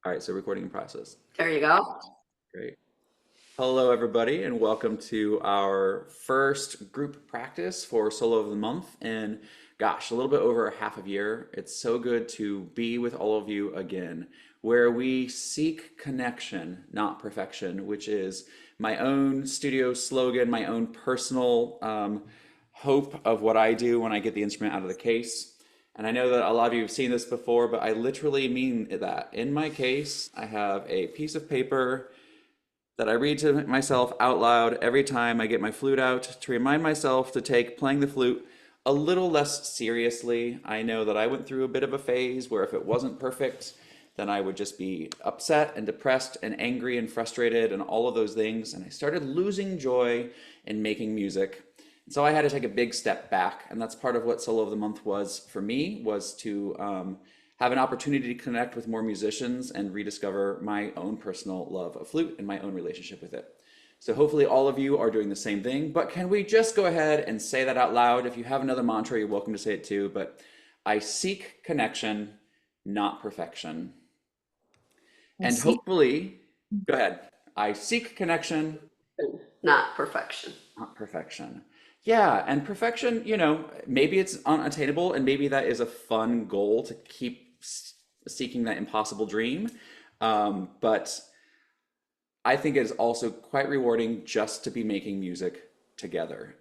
All right, so recording in process. There you go. Great. Hello, everybody, and welcome to our first group practice for Solo of the Month in, gosh, a little bit over a half a year. It's so good to be with all of you again, where we seek connection, not perfection, which is my own studio slogan, my own personal hope of what I do when I get the instrument out of the case. And I know that a lot of you have seen this before, but I literally mean that. In my case, I have a piece of paper that I read to myself out loud every time I get my flute out to remind myself to take playing the flute a little less seriously. I know that I went through a bit of a phase where if it wasn't perfect, then I would just be upset and depressed and angry and frustrated and all of those things. And I started losing joy in making music. So I had to take a big step back, and that's part of what Solo of the Month was for me, was to have an opportunity to connect with more musicians and rediscover my own personal love of flute and my own relationship with it. So hopefully all of you are doing the same thing, but can we just go ahead and say that out loud? If you have another mantra, you're welcome to say it too, but I seek connection, not perfection. I And see. hopefully, go ahead. I seek connection, Not perfection. not perfection. Yeah, and perfection, maybe it's unattainable, and maybe that is a fun goal to keep seeking that impossible dream. But I think it is also quite rewarding just to be making music together.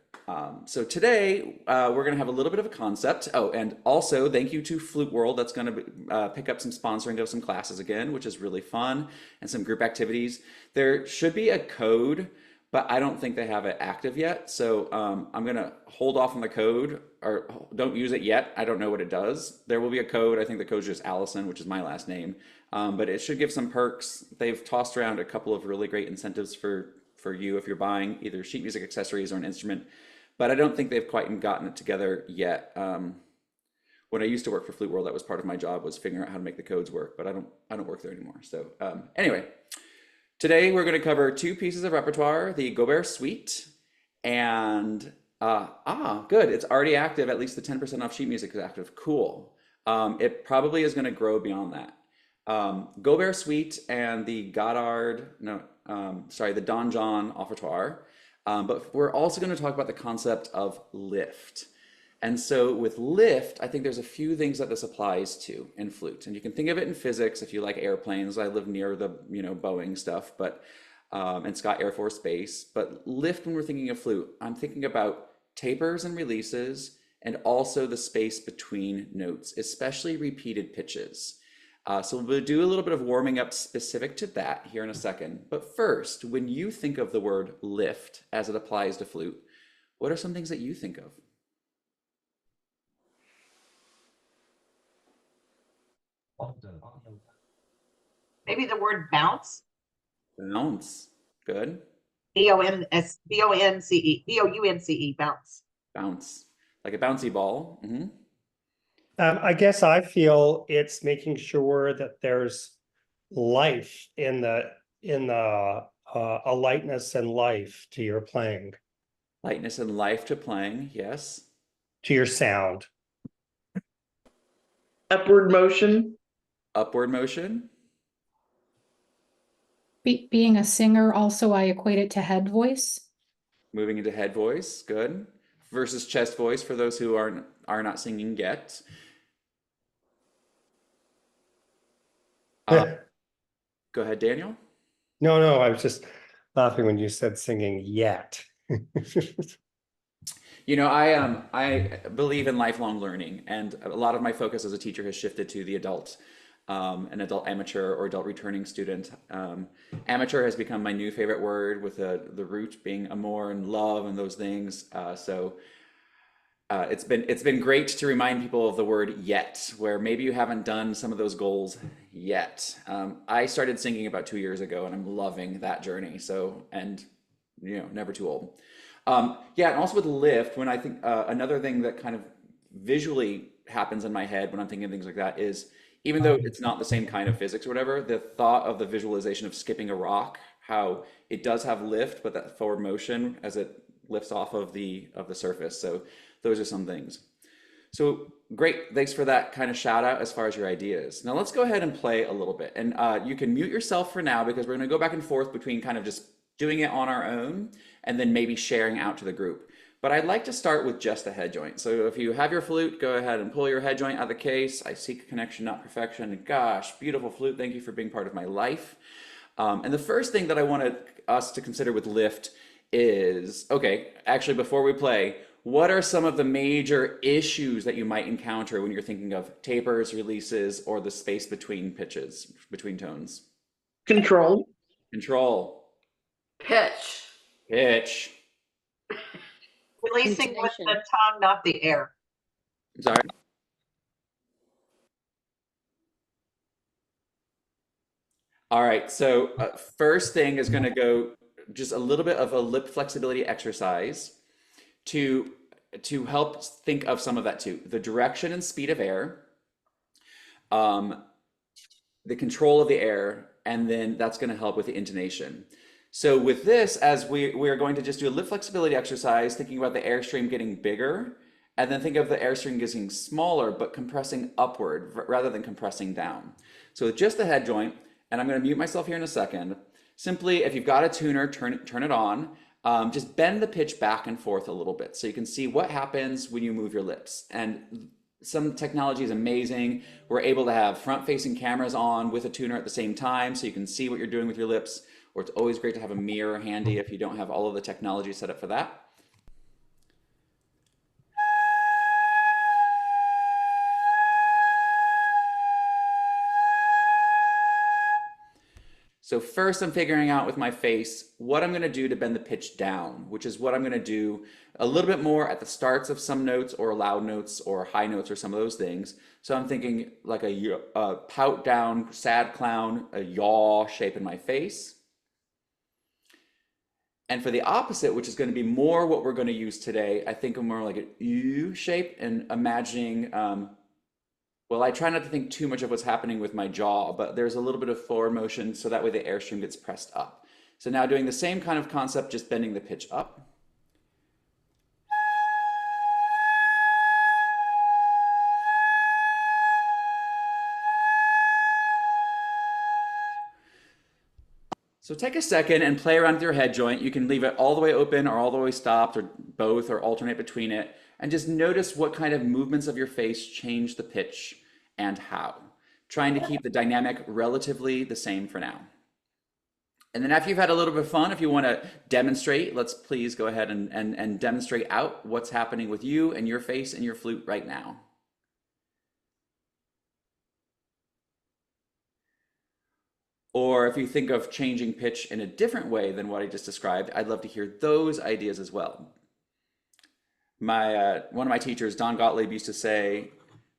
So today we're going to have a little bit of a concept. Oh, and also thank you to Flute World. That's going to pick up some sponsoring of some classes again, which is really fun, and some group activities. There should be a code, but I don't think they have it active yet. So I'm going to hold off on the code, or don't use it yet. I don't know what it does. There will be a code. I think the code is just Allison, which is my last name. But it should give some perks. They've tossed around a couple of really great incentives for you if you're buying either sheet music accessories or an instrument. But I don't think they've quite gotten it together yet. When I used to work for Flute World, that was part of my job, was figuring out how to make the codes work. But I don't work there anymore. So anyway, today we're going to cover two pieces of repertoire: the Gaubert Suite and good. It's already active. At least the 10% off sheet music is active. Cool. It probably is going to grow beyond that. Gaubert Suite and the the Donjon Offertoire. But we're also going to talk about the concept of lift. And so with lift, I think there's a few things that this applies to in flute. And you can think of it in physics if you like airplanes. I live near the, Boeing stuff, but and Scott Air Force Base. But lift, when we're thinking of flute, I'm thinking about tapers and releases, and also the space between notes, especially repeated pitches. So we'll do a little bit of warming up specific to that here in a second. But first, when you think of the word lift as it applies to flute, what are some things that you think of? Maybe the word bounce. Bounce. Good. Bounce, bounce. Bounce. Like a bouncy ball. I guess I feel it's making sure that there's life in the a lightness and life to your playing, Lightness and life to playing. Yes. to your sound. Upward motion. Upward motion. Being a singer, also, I equate it to head voice. Moving into head voice. Good. Versus chest voice for those who are not singing yet. Go ahead, Daniel. No, I was just laughing when you said singing yet. I believe in lifelong learning, and a lot of my focus as a teacher has shifted to the adult, an adult amateur or adult returning student. Amateur has become my new favorite word, with the root being amour and love and those things. It's been great to remind people of the word yet, where maybe you haven't done some of those goals yet. I started singing about 2 years ago, and I'm loving that journey. So, and never too old. Yeah, and also with lift, when I think another thing that kind of visually happens in my head when I'm thinking of things like that is, even though it's not the same kind of physics or whatever, the thought of the visualization of skipping a rock, how it does have lift, but that forward motion as it lifts off of the surface. So those are some things. So great. Thanks for that kind of shout out as far as your ideas. Now let's go ahead and play a little bit. And you can mute yourself for now because we're going to go back and forth between kind of just doing it on our own and then maybe sharing out to the group. But I'd like to start with just the head joint. So if you have your flute, go ahead and pull your head joint out of the case. I seek connection, not perfection. And gosh, beautiful flute. Thank you for being part of my life. And the first thing that I wanted us to consider with lift is, okay, actually before we play, what are some of the major issues that you might encounter when you're thinking of tapers, releases, or the space between pitches, between tones? Control. Control, Pitch. pitch. Releasing with the Intonation. tongue, not the air. I'm sorry. All right, so first thing is going to go just a little bit of a lip flexibility exercise to help think of some of that too. The direction and speed of air, um, the control of the air, and then that's going to help with the intonation. So with this, as we are going to just do a lip flexibility exercise, thinking about the airstream getting bigger, and then think of the airstream getting smaller, but compressing upward rather than compressing down. So with just the head joint, and I'm going to mute myself here in a second. Simply, if you've got a tuner, turn it on. Just bend the pitch back and forth a little bit so you can see what happens when you move your lips. And some technology is amazing. We're able to have front-facing cameras on with a tuner at the same time so you can see what you're doing with your lips. Or it's always great to have a mirror handy if you don't have all of the technology set up for that. So first I'm figuring out with my face what I'm going to do to bend the pitch down, which is what I'm going to do a little bit more at the starts of some notes or loud notes or high notes or some of those things. So I'm thinking like a pout down, sad clown, a yaw shape in my face. And for the opposite, which is going to be more what we're going to use today, I think I'm more like an U shape and imagining, well, I try not to think too much of what's happening with my jaw, but there's a little bit of forward motion so that way the airstream gets pressed up. So now doing the same kind of concept, just bending the pitch up. So take a second and play around with your head joint. You can leave it all the way open or all the way stopped or both or alternate between it. And just notice what kind of movements of your face change the pitch and how. Trying to keep the dynamic relatively the same for now. And then after you've had a little bit of fun, if you want to demonstrate, let's please go ahead and demonstrate out what's happening with you and your face and your flute right now. Or if you think of changing pitch in a different way than what I just described, I'd love to hear those ideas as well. One of my teachers, Don Gottlieb, used to say,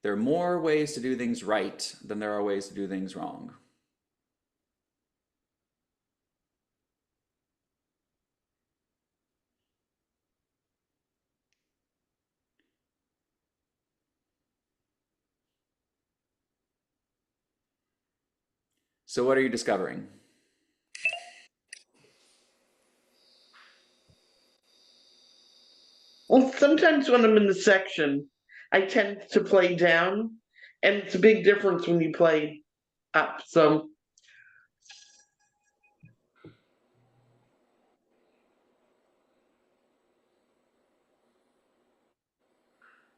there are more ways to do things right than there are ways to do things wrong. So what are you discovering? Well, sometimes when I'm in the section, I tend to play down, and it's a big difference when you play up. So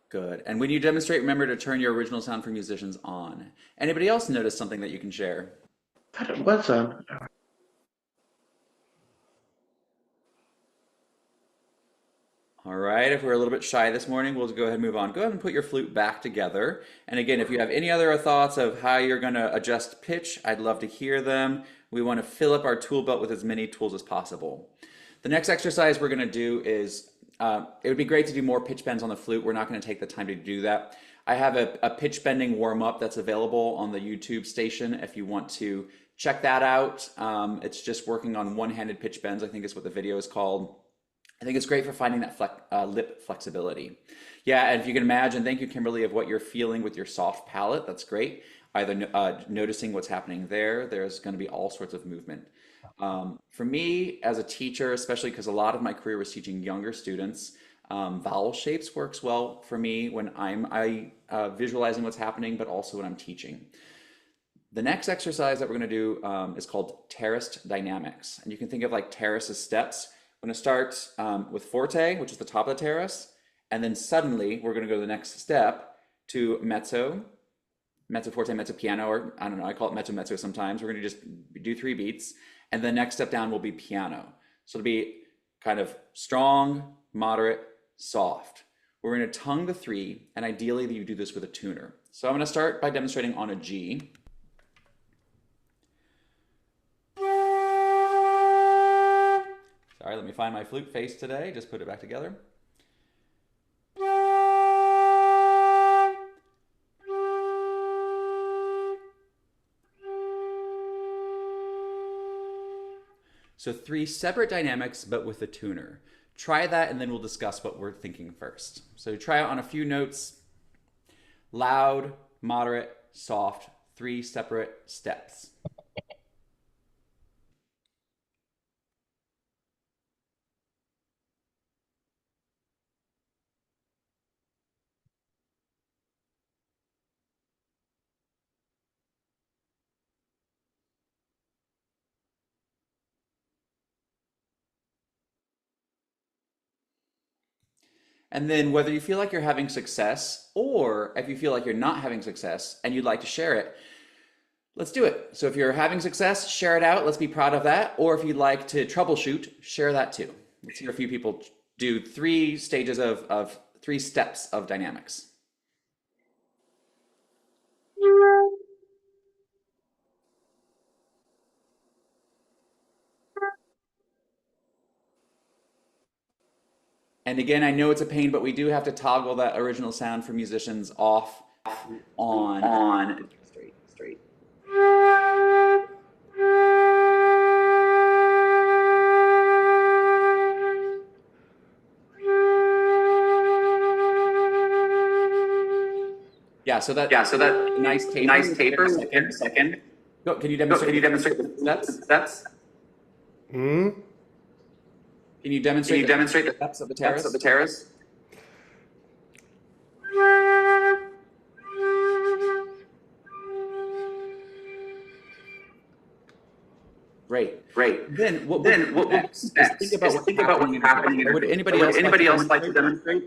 Good. And when you demonstrate, remember to turn your original sound for musicians on. Anybody else notice something that you can share? I thought it was on. All right, if we're a little bit shy this morning, we'll go ahead and move on. Go ahead and put your flute back together. And again, if you have any other thoughts of how you're going to adjust pitch, I'd love to hear them. We want to fill up our tool belt with as many tools as possible. The next exercise we're going to do is, it would be great to do more pitch bends on the flute. We're not going to take the time to do that. I have a pitch bending warm up that's available on the YouTube station if you want to check that out. It's just working on one-handed pitch bends, I think is what the video is called. I think it's great for finding that lip flexibility. Yeah, and if you can imagine, thank you, Kimberly, of what you're feeling with your soft palate. That's great. Either noticing what's happening there, there's going to be all sorts of movement. For me, as a teacher, especially because a lot of my career was teaching younger students, Vowel shapes works well for me when I'm visualizing what's happening, but also when I'm teaching. The next exercise that we're going to do is called terraced dynamics. And you can think of like terrace as steps. We're going to start with forte, which is the top of the terrace. And then suddenly we're going to go to the next step to mezzo, mezzo forte, mezzo piano, or I don't know, I call it mezzo mezzo sometimes. We're going to just do 3 beats. And the next step down will be piano. So it'll be kind of strong, moderate, soft. We're going to tongue the 3, and ideally you do this with a tuner. So I'm going to start by demonstrating on a G. Sorry, let me find my flute face today. Just put it back together. So 3 separate dynamics, but with a tuner. Try that, and then we'll discuss what we're thinking first. So try it on a few notes. Loud, moderate, soft, 3 separate steps. And then whether you feel like you're having success or if you feel like you're not having success and you'd like to share it, let's do it. So if you're having success, share it out. Let's be proud of that. Or if you'd like to troubleshoot, share that too. Let's hear a few people do 3 stages of 3 steps of dynamics. And again, I know it's a pain, but we do have to toggle that original sound for musicians off, on. Straight. Yeah, so that nice taper. Second. Go, can you demonstrate the steps? Hmm? Can you demonstrate the steps of the terrace? Great. Then what next is think about what's happening. Or would anybody else like to demonstrate?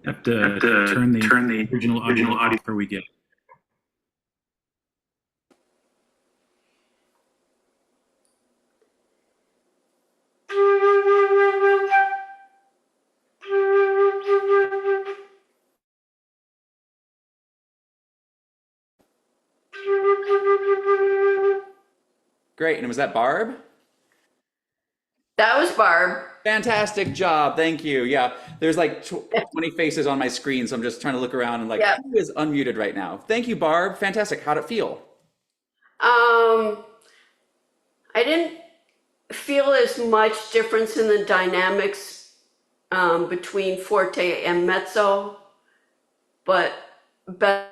Have to turn the original audio off before we get. Great, and was that Barb? That was Barb. Fantastic job, thank you. Yeah, there's like 20 faces on my screen, so I'm just trying to look around and like, Yep. who is unmuted right now? Thank you, Barb. Fantastic. How'd it feel? I didn't feel as much difference in the dynamics between forte and mezzo, but better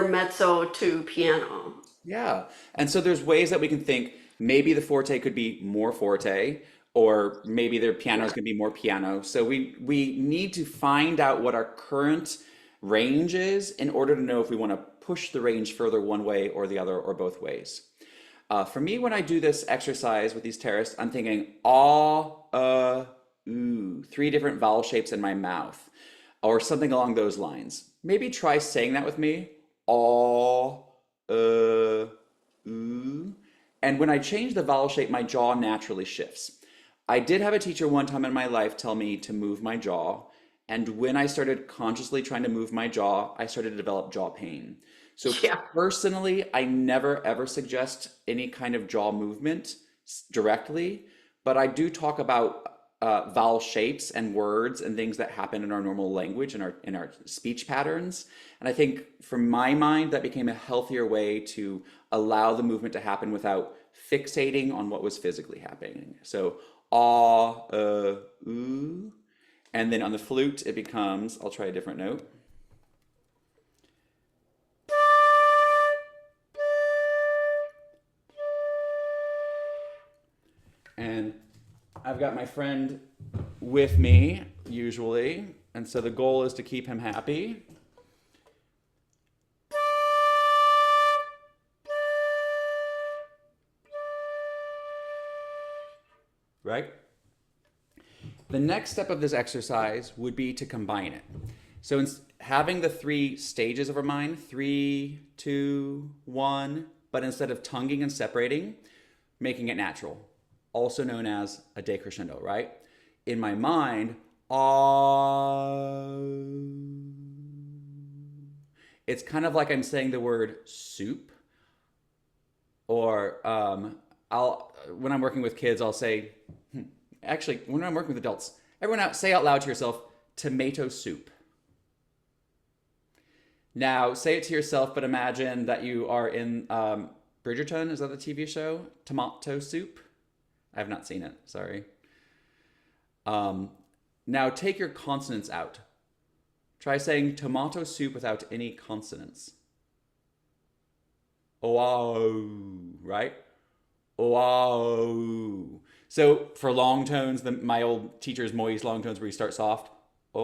mezzo to piano. Yeah, and so there's ways that we can think maybe the forte could be more forte, or maybe their piano is going to be more piano. So we need to find out what our current range is in order to know if we want to push the range further one way or the other or both ways. For me, when I do this exercise with these terraced, I'm thinking ah, ooh, 3 different vowel shapes in my mouth, or something along those lines. Maybe try saying that with me. Ah, ooh. And when I change the vowel shape, my jaw naturally shifts. I did have a teacher one time in my life tell me to move my jaw. And when I started consciously trying to move my jaw, I started to develop jaw pain. So Yeah. personally, I never ever suggest any kind of jaw movement directly, but I do talk about vowel shapes and words and things that happen in our normal language and in our speech patterns. And I think from my mind, that became a healthier way to allow the movement to happen without fixating on what was physically happening. So ah, ooh. And then on the flute, it becomes, I'll try a different note. And I've got my friend with me, usually, and so the goal is to keep him happy. Right? The next step of this exercise would be to combine it. So having the 3 stages of our mind, 3, 2, 1, but instead of tonguing and separating, making it natural, also known as a decrescendo, right? In my mind, it's kind of like I'm saying the word soup, or when I'm working with kids, I'll say, actually, when I'm working with adults, everyone out, say out loud to yourself, tomato soup. Now, say it to yourself, but imagine that you are in Bridgerton. Is that the TV show? Tomato soup? I have not seen it, sorry. Now, take your consonants out. Try saying tomato soup without any consonants. Oh, right? Oh. So for long tones, my old teacher's Moy's long tones where you start soft. Oh,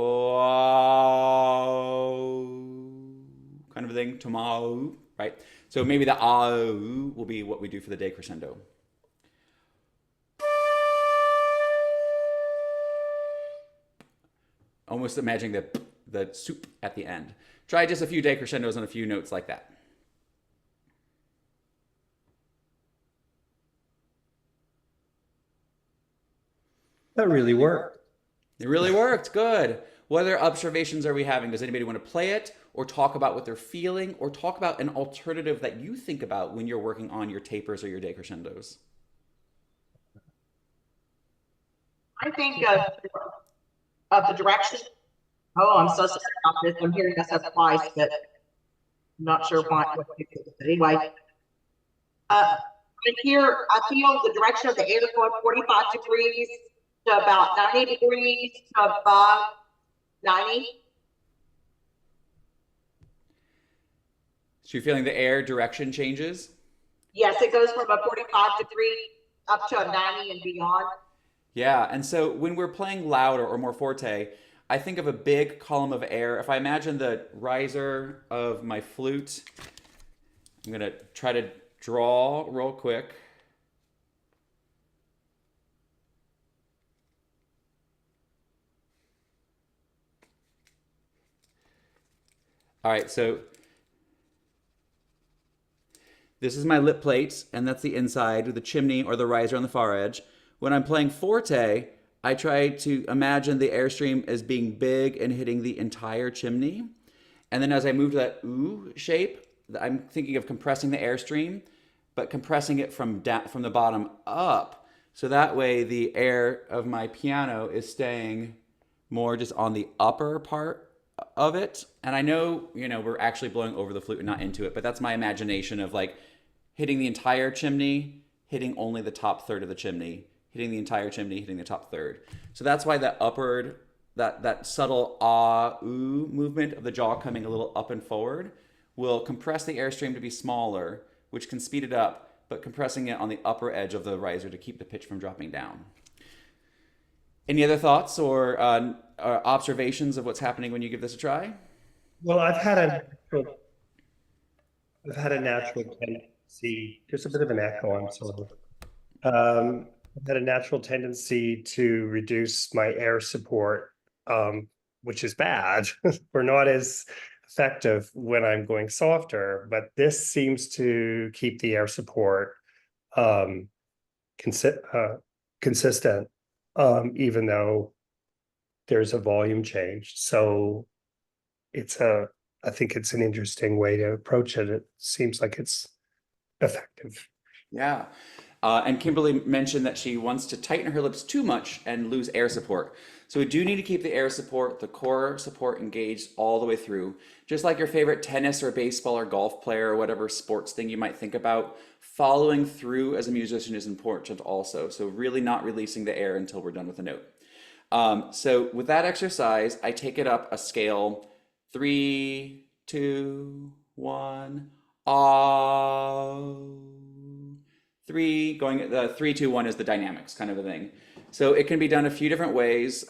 kind of a thing. Tomato, right? So maybe the will be what we do for the decrescendo. Almost imagining the soup at the end. Try just a few decrescendos on a few notes like that. That really worked. It really worked. Good. What other observations are we having? Does anybody want to play it or talk about what they're feeling or talk about an alternative that you think about when you're working on your tapers or your decrescendos? I think of the direction. Oh, I'm so sorry about this. I'm hearing myself twice, but I'm not sure what to do. But anyway, right here, I feel the direction of the air going 45 degrees to about 90 degrees to above 90. So you're feeling the air direction changes? Yes, it goes from a 45 degree up to a 90 and beyond. Yeah, and so when we're playing louder or more forte, I think of a big column of air. If I imagine the riser of my flute, I'm gonna try to draw real quick. All right, so this is my lip plate, and that's the inside with the chimney or the riser on the far edge. When I'm playing forte, I try to imagine the airstream as being big and hitting the entire chimney. And then as I move to that ooh shape, I'm thinking of compressing the airstream, but compressing it from the bottom up. So that way the air of my piano is staying more just on the upper part of it. And I know, we're actually blowing over the flute and not into it, but that's my imagination of like hitting the entire chimney, hitting only the top third of the chimney, hitting the entire chimney, hitting the top third. So that's why that upward, that subtle ooh movement of the jaw coming a little up and forward will compress the airstream to be smaller, which can speed it up, but compressing it on the upper edge of the riser to keep the pitch from dropping down. Any other thoughts or observations of what's happening when you give this a try? Well, I've had a natural tendency. There's a bit of an echo. I'm sorry. I've had a natural tendency to reduce my air support, which is bad. We're not as effective when I'm going softer, but this seems to keep the air support consistent, even though there's a volume change. So I think it's an interesting way to approach it. It seems like it's effective. Yeah. And Kimberly mentioned that she wants to tighten her lips too much and lose air support. So we do need to keep the air support, the core support engaged all the way through. Just like your favorite tennis or baseball or golf player or whatever sports thing you might think about, following through as a musician is important also. So really not releasing the air until we're done with the note. So with that exercise, I take it up a scale 3, 2, 1, 3, going 3, 2, 1 is the dynamics kind of a thing. So it can be done a few different ways.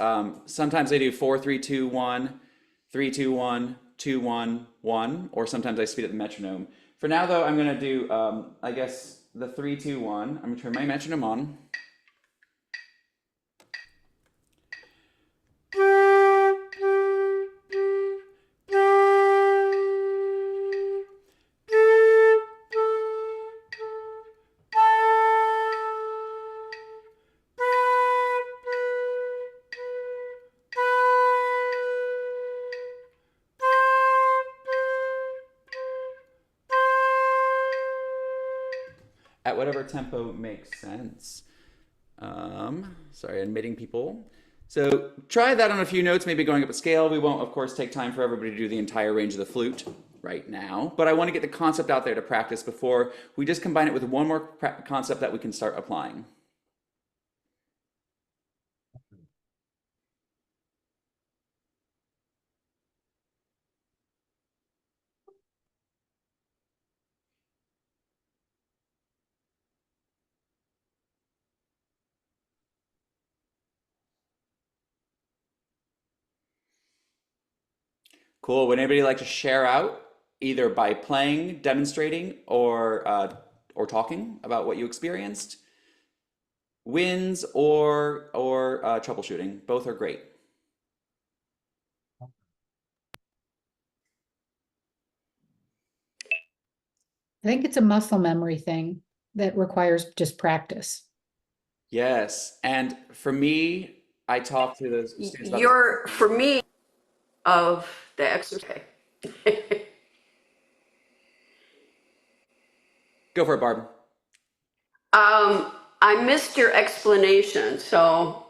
Sometimes I do 4, 3, 2, 1, 3, 2, 1, 2, 1, 1, or sometimes I speed up the metronome. For now, though, I'm going to do, I guess, the 3, 2, 1. I'm going to turn my metronome on. At whatever tempo makes sense. Sorry, admitting people. So try that on a few notes, maybe going up a scale. We won't, of course, take time for everybody to do the entire range of the flute right now, but I want to get the concept out there to practice before we just combine it with one more concept that we can start applying. Cool. Would anybody like to share out either by playing, demonstrating, or talking about what you experienced? Wins or troubleshooting. Both are great. I think it's a muscle memory thing that requires just practice. Yes. And for me, I talk to the students about this. You're, for me, of the exercise. Go for it, Barb. I missed your explanation, so.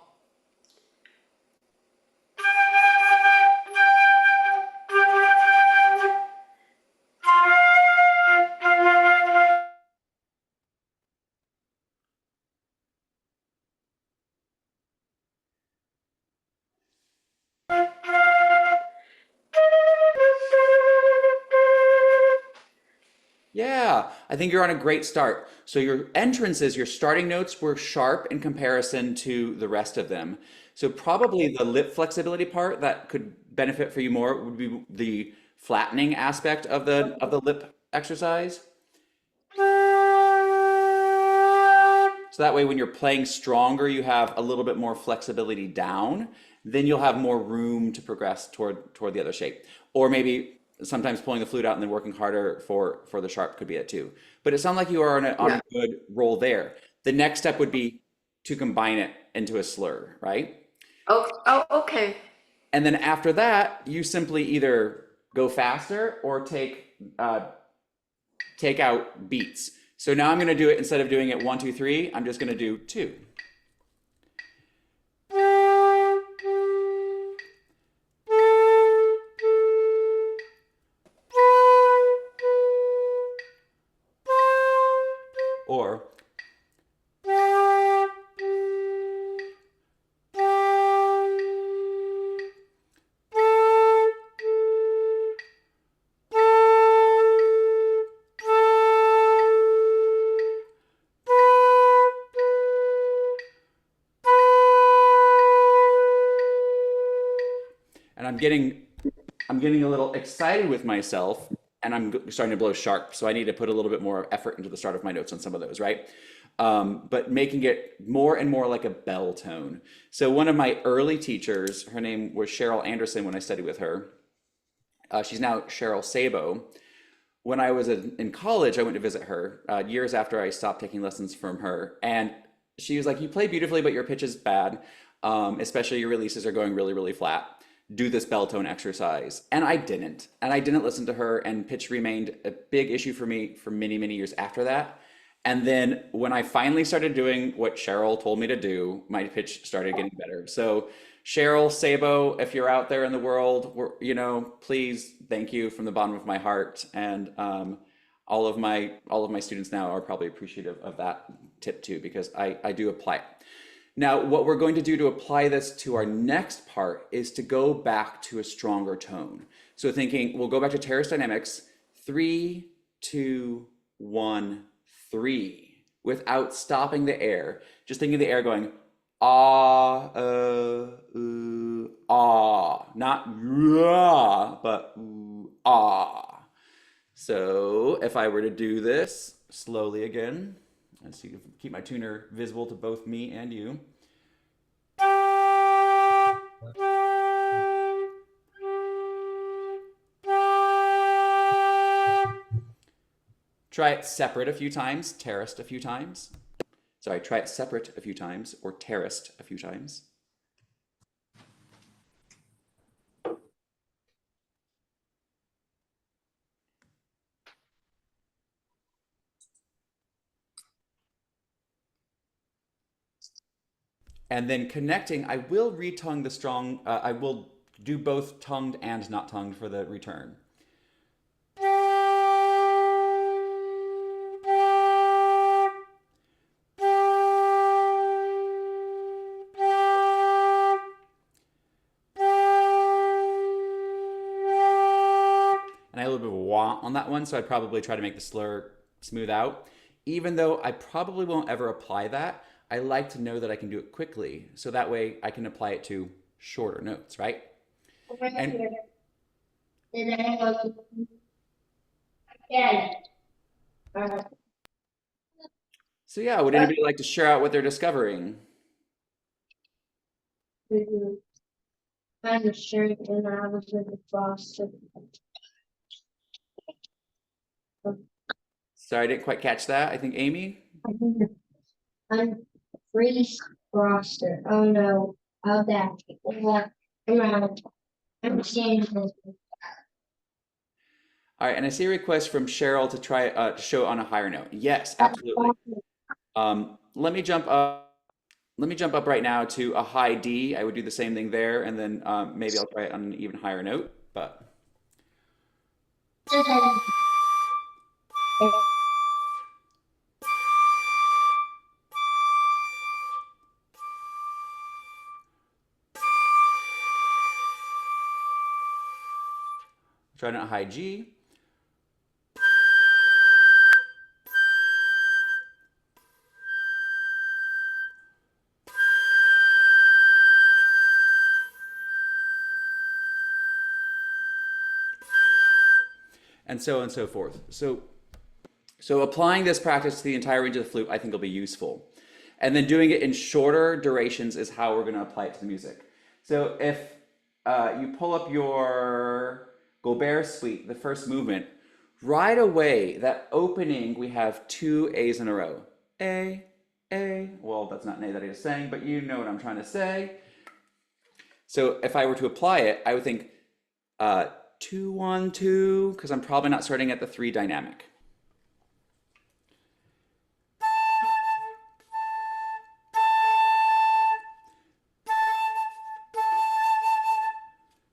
Yeah, I think you're on a great start. So your entrances, your starting notes were sharp in comparison to the rest of them. So probably the lip flexibility part that could benefit for you more would be the flattening aspect of the lip exercise. So that way when you're playing stronger, you have a little bit more flexibility down, then you'll have more room to progress toward the other shape. Or maybe sometimes pulling the flute out and then working harder for the sharp could be it too. But it sounds like you are on Yeah. a good roll there. The next step would be to combine it into a slur, right? Oh, okay. And then after that, you simply either go faster or take out beats. So now I'm going to do it, instead of doing it 1, 2, 3, I'm just going to do 2. Or and I'm getting a little excited with myself, and I'm starting to blow sharp. So I need to put a little bit more effort into the start of my notes on some of those, right? But making it more and more like a bell tone. So one of my early teachers, her name was Cheryl Anderson when I studied with her. She's now Cheryl Sabo. When I was in college, I went to visit her years after I stopped taking lessons from her. And she was like, "You play beautifully, but your pitch is bad. Especially your releases are going really, really flat. Do this bell tone exercise." And I didn't. And I didn't listen to her, and pitch remained a big issue for me for many, many years after that. And then when I finally started doing what Cheryl told me to do, my pitch started getting better. So Cheryl Sabo, if you're out there in the world, please, thank you from the bottom of my heart. And all of my students now are probably appreciative of that tip too, because I do apply it. Now, what we're going to do to apply this to our next part is to go back to a stronger tone. So thinking, we'll go back to terrace dynamics, 3, 2, 1, 3, without stopping the air. Just thinking of the air going ah, ah, not rah, but ah. So if I were to do this slowly again, let's see, keep my tuner visible to both me and you. Try it separate a few times, terraced a few times. Sorry, try it separate a few times or terraced a few times. And then connecting, I will retongue the strong, I will do both tongued and not tongued for the return. And I had a little bit of a wah on that one, so I'd probably try to make the slur smooth out. Even though I probably won't ever apply that, I like to know that I can do it quickly, so that way I can apply it to shorter notes, right? And so yeah, would anybody like to share out what they're discovering? I'm sure and I was in the frosted. Sorry, I didn't quite catch that. I think Amy? I'm freeze frosted. Oh no, how that? I'm seeing this. All right, and I see a request from Cheryl to try to show on a higher note. Yes, absolutely. Let me jump up. Let me jump up right now to a high D. I would do the same thing there, and then maybe I'll try it on an even higher note. But try it on a high G. And so on and so forth. So applying this practice to the entire range of the flute, I think will be useful. And then doing it in shorter durations is how we're going to apply it to the music. So if you pull up your Gaubert suite, the first movement, right away, that opening, we have two A's in a row. A, A. Well, that's not an A that I was saying, but you know what I'm trying to say. So if I were to apply it, I would think 2, 1, 2, because I'm probably not starting at the 3 dynamic.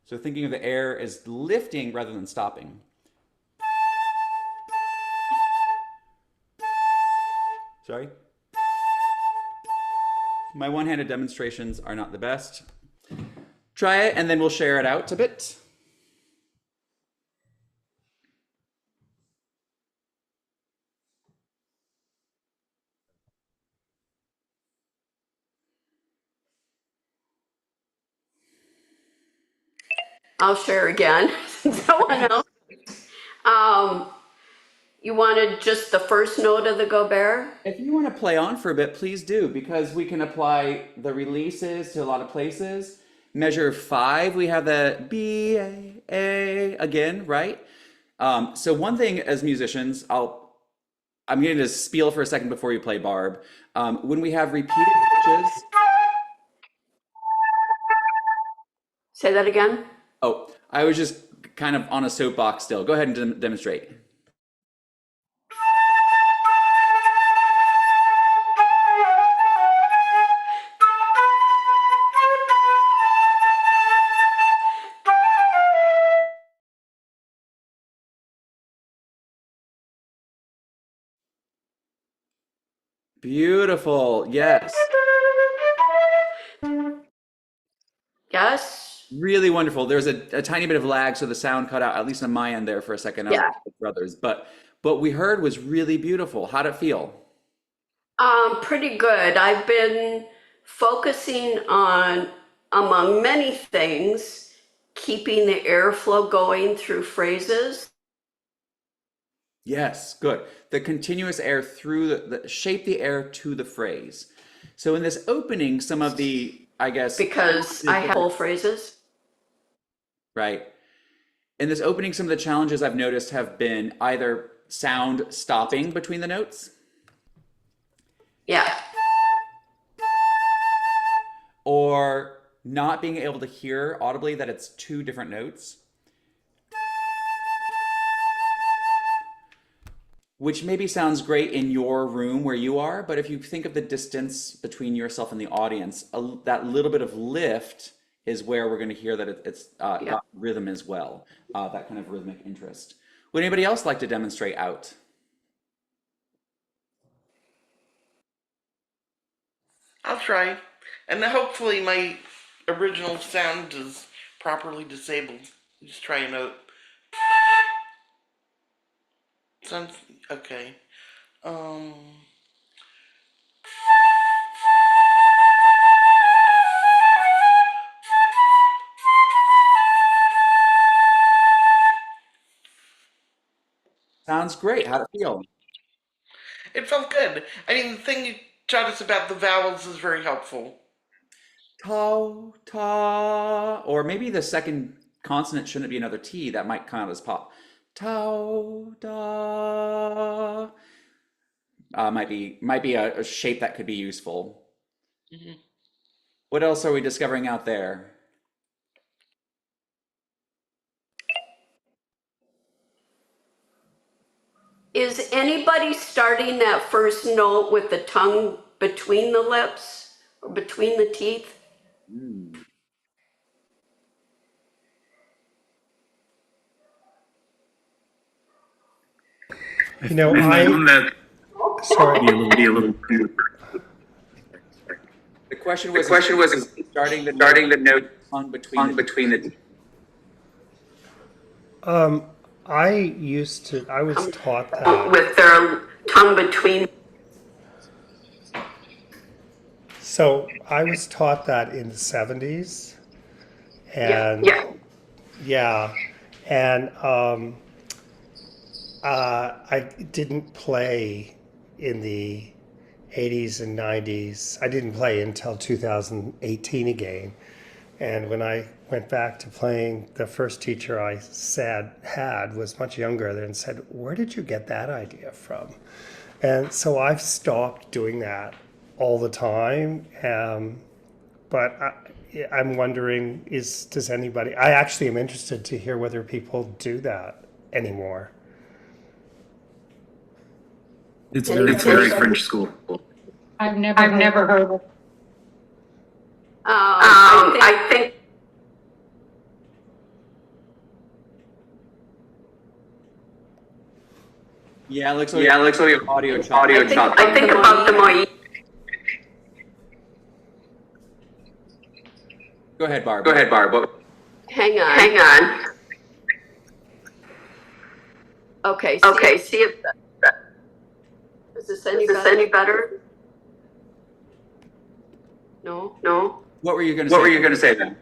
So thinking of the air as lifting rather than stopping. Sorry. My one-handed demonstrations are not the best. Try it and then we'll share it out a bit. I'll share again. Someone else. You wanted just the first note of the Gaubert? If you want to play on for a bit, please do, because we can apply the releases to a lot of places. Measure 5, we have the B, A again, right? So one thing as musicians, I'm going to spiel for a second before you play, Barb. When we have repeated pitches. Say that again. Oh, I was just kind of on a soapbox still. Go ahead and demonstrate. Beautiful. Yes. Yes. Really wonderful. There's a tiny bit of lag, so the sound cut out, at least on my end there for a second. I don't Yeah. know for others, but what we heard was really beautiful. How'd it feel? Pretty good. I've been focusing on, among many things, keeping the airflow going through phrases. Yes, good. The continuous air through the shape the air to the phrase. So in this opening, some of the, I guess, Because I have whole phrases. right. In this opening, some of the challenges I've noticed have been either sound stopping between the notes, Yeah. or not being able to hear audibly that it's two different notes, which maybe sounds great in your room where you are, but if you think of the distance between yourself and the audience, that little bit of lift is where we're going to hear that it's got rhythm as well, that kind of rhythmic interest. Would anybody else like to demonstrate out? I'll try. And hopefully my original sound is properly disabled. Just try a note. Sounds okay. Sounds great. How'd it feel? It felt good. I mean, the thing you taught us about the vowels is very helpful. Ta, ta, or maybe the second consonant shouldn't be another T. That might count as pop. Ta, da. Might be a shape that could be useful. Mm-hmm. What else are we discovering out there? Is anybody starting that first note with the tongue between the lips or between the teeth? You know, sorry. Be a little. The question was starting the note tongue between the teeth. I was taught that. With their tongue between. So I was taught that in the 70s. And yeah. And I didn't play in the 80s and 90s. I didn't play until 2018 again. And when I went back to playing, the first teacher I had was much younger and said, "Where did you get that idea from?" And so I've stopped doing that all the time. But I'm wondering, does anybody, I actually am interested to hear whether people do that anymore. It's very French school. I've never heard of it. I think Yeah, it looks like we have audio chop. I think about the more. Go ahead, Barb. Hang on. Okay. See if. Is this any better? No. What were you going to say then?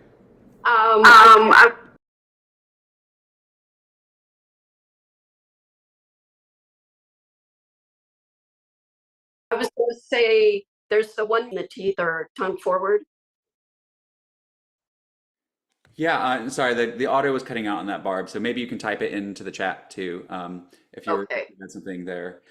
I was going to say there's the one in the teeth or tongue forward. Yeah, sorry, the audio was cutting out on that, Barb. So maybe you can type it into the chat too, if you had something there.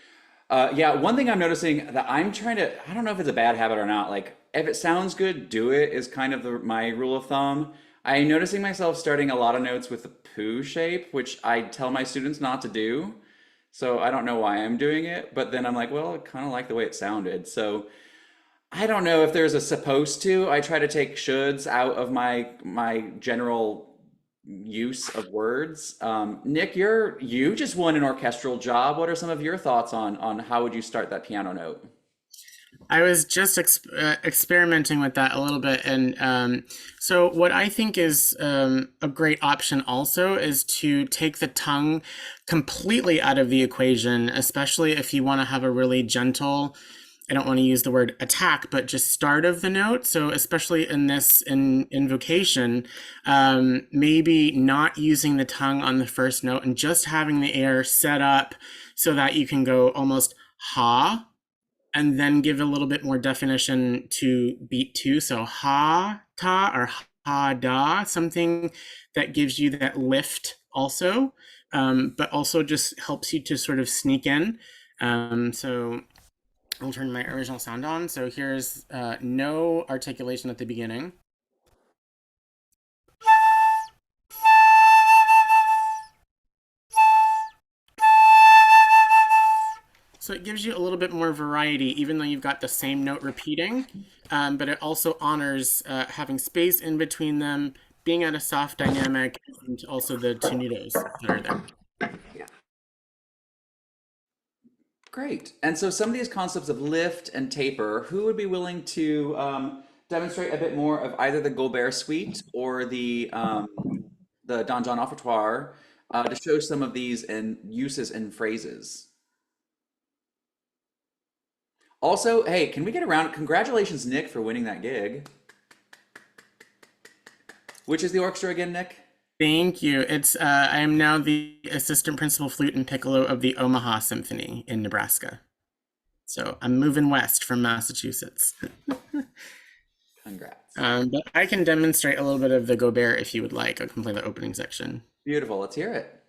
Yeah, one thing I'm noticing that I'm trying to, I don't know if it's a bad habit or not. Like, if it sounds good, do it is kind of my rule of thumb. I'm noticing myself starting a lot of notes with the poo shape, which I tell my students not to do. So I don't know why I'm doing it, but then I'm like, well, I kind of like the way it sounded. So I don't know if there's a supposed to. I try to take shoulds out of my general use of words. Nick, you just won an orchestral job. What are some of your thoughts on how would you start that piano note? I was just experimenting with that a little bit. And so what I think is a great option also is to take the tongue completely out of the equation, especially if you want to have a really gentle I don't want to use the word attack, but just start of the note. So especially in this invocation, maybe not using the tongue on the first note and just having the air set up so that you can go almost ha, and then give a little bit more definition to beat two. So ha, ta, or ha, da, something that gives you that lift also, but also just helps you to sort of sneak in. So I'll turn my original sound on. So here's no articulation at the beginning. So it gives you a little bit more variety, even though you've got the same note repeating, but it also honors having space in between them, being at a soft dynamic, and also the tenutos that are there. Yeah. Great. And so some of these concepts of lift and taper, who would be willing to demonstrate a bit more of either the Gaubert suite or the Donjon offertoire to show some of these in uses and phrases? Also, hey, can we get around? Congratulations, Nick, for winning that gig. Which is the orchestra again, Nick? Thank you. It's I am now the assistant principal flute and piccolo of the Omaha Symphony in Nebraska. So I'm moving west from Massachusetts. Congrats. But I can demonstrate a little bit of the Gaubert if you would like. I can play the opening section. Beautiful. Let's hear it.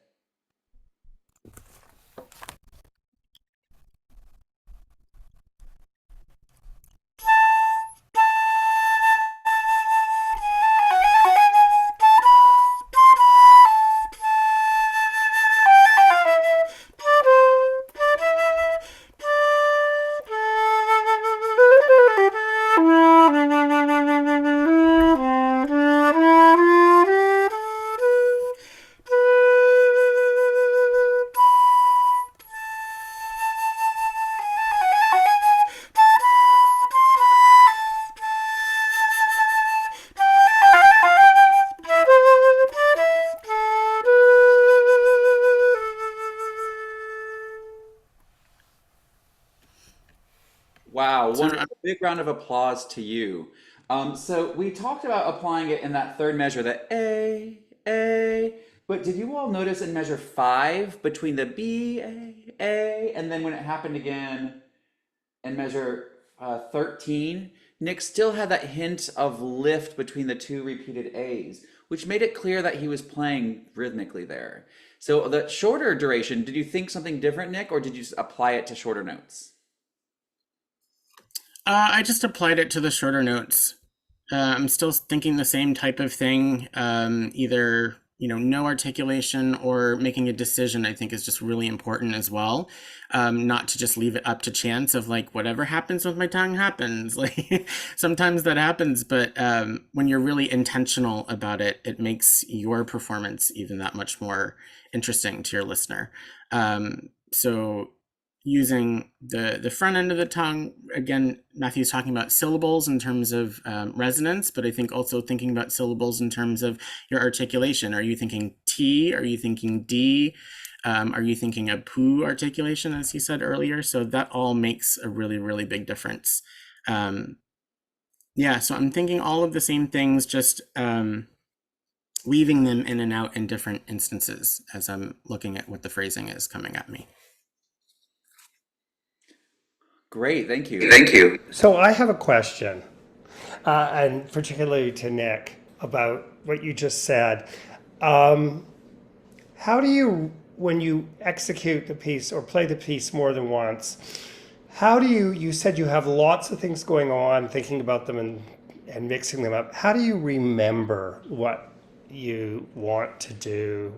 Wow, wonderful. Big round of applause to you. So we talked about applying it in that third measure, the A, but did you all notice in measure 5 between the B, A, and then when it happened again in measure 13, Nick still had that hint of lift between the two repeated A's, which made it clear that he was playing rhythmically there. So the shorter duration, did you think something different, Nick, or did you just apply it to shorter notes? I just applied it to the shorter notes. I'm still thinking the same type of thing. Either no articulation or making a decision. I think is just really important as well. Not to just leave it up to chance of like whatever happens with my tongue happens. Like sometimes that happens, but when you're really intentional about it, it makes your performance even that much more interesting to your listener. So using the front end of the tongue, again, Matthew's talking about syllables in terms of resonance, but I think also thinking about syllables in terms of your articulation. Are you thinking T? Are you thinking D? Are you thinking a poo articulation, as he said earlier? So that all makes a really, really big difference. Yeah, so I'm thinking all of the same things, just weaving them in and out in different instances as I'm looking at what the phrasing is coming at me. Great, thank you. Thank you. So I have a question, and particularly to Nick, about what you just said. How do you, when you execute the piece or play the piece more than once, how do you said you have lots of things going on, thinking about them and mixing them up. How do you remember what you want to do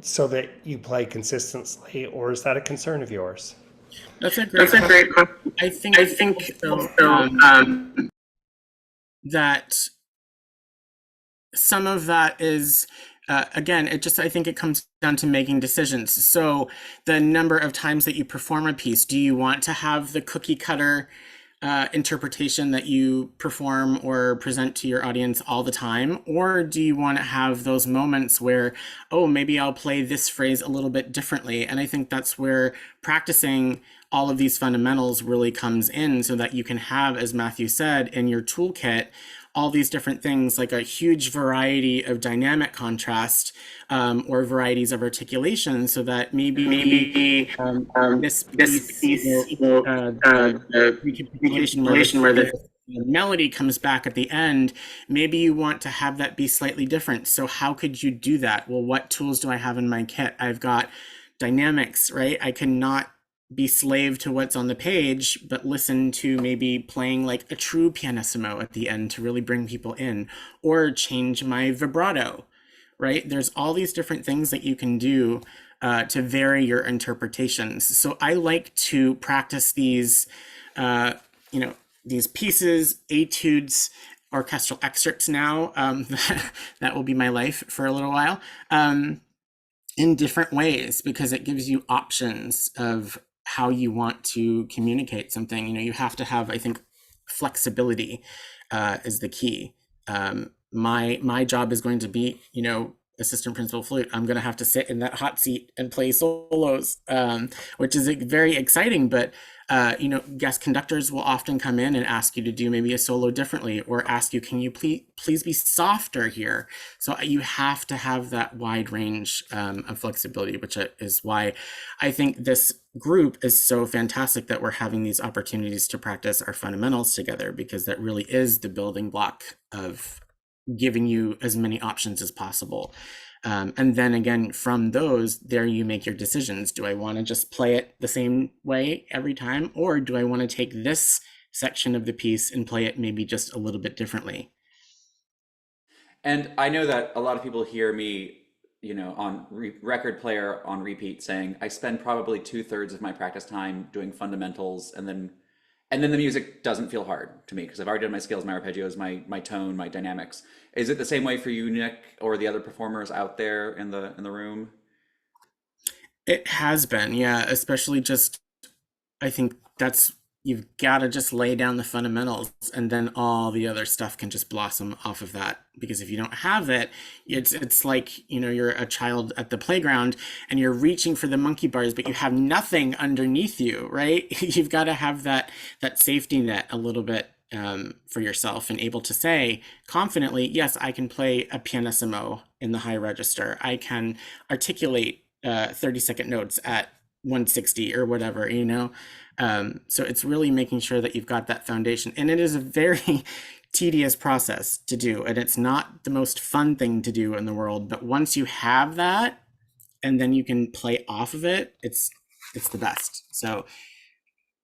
so that you play consistently, or is that a concern of yours? That's a great question. I think that some of that is, again, I think it comes down to making decisions. So the number of times that you perform a piece, do you want to have the cookie cutter interpretation that you perform or present to your audience all the time? Or do you want to have those moments where, oh, maybe I'll play this phrase a little bit differently? And I think that's where practicing all of these fundamentals really comes in, so that you can have, as Matthew said, in your toolkit, all these different things, like a huge variety of dynamic contrast, or varieties of articulation, so that maybe this piece, recapitulation where the melody comes back at the end, maybe you want to have that be slightly different. So how could you do that? Well, what tools do I have in my kit? I've got dynamics, right? I cannot be slave to what's on the page, but listen to maybe playing like a true pianissimo at the end to really bring people in, or change my vibrato, right? There's all these different things that you can do to vary your interpretations. So I like to practice these, these pieces, etudes, orchestral excerpts now. That will be my life for a little while, in different ways, because it gives you options of how you want to communicate something. You have to have, I think, flexibility is the key. My job is going to be, assistant principal flute. I'm going to have to sit in that hot seat and play solos, which is very exciting. But guest conductors will often come in and ask you to do maybe a solo differently, or ask you, can you please be softer here? So you have to have that wide range of flexibility, which is why I think this group is so fantastic, that we're having these opportunities to practice our fundamentals together, because that really is the building block of giving you as many options as possible. And then again, from those, there you make your decisions. Do I want to just play it the same way every time? Or do I want to take this section of the piece and play it maybe just a little bit differently? And I know that a lot of people hear me, on record player on repeat, saying I spend probably 2/3 of my practice time doing fundamentals, and then the music doesn't feel hard to me, because I've already done my scales, my arpeggios, my tone, my dynamics. Is it the same way for you, Nick, or the other performers out there in the room? It has been, yeah, especially just, I think you've got to just lay down the fundamentals, and then all the other stuff can just blossom off of that. Because if you don't have that, it's like, you're a child at the playground and you're reaching for the monkey bars, but you have nothing underneath you, right? You've got to have that safety net a little bit for yourself, and able to say confidently, yes, I can play a pianissimo in the high register. I can articulate 30-second notes at 160 or whatever, so it's really making sure that you've got that foundation. And it is a very tedious process to do, and it's not the most fun thing to do in the world. But once you have that, and then you can play off of it, it's the best. So